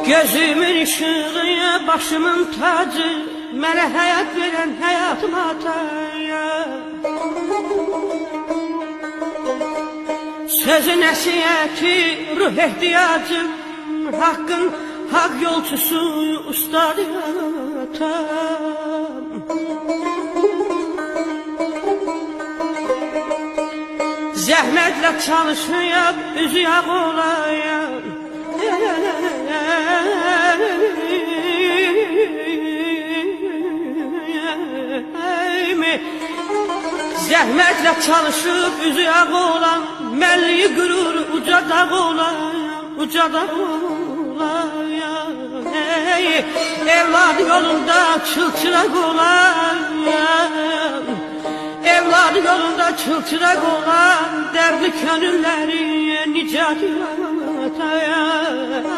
Gözümün ışığı, başımın tacı, mənə həyat verən həyatım ataya. Sözü nəsiyyəti, ruh ehtiyacım, haqqın haq yolçusu, ustad atam. Zəhmətlə çalışıyam, üzü yağ olayam. Zəhmətlə çalışıb üzü yağ olan, məlliyi qürur uca dağ olan, uca dağ olan. Evladı yolunda çılçıraq olan, evladı yolunda çılçıraq olan, dərdli könülləri nicat ataya.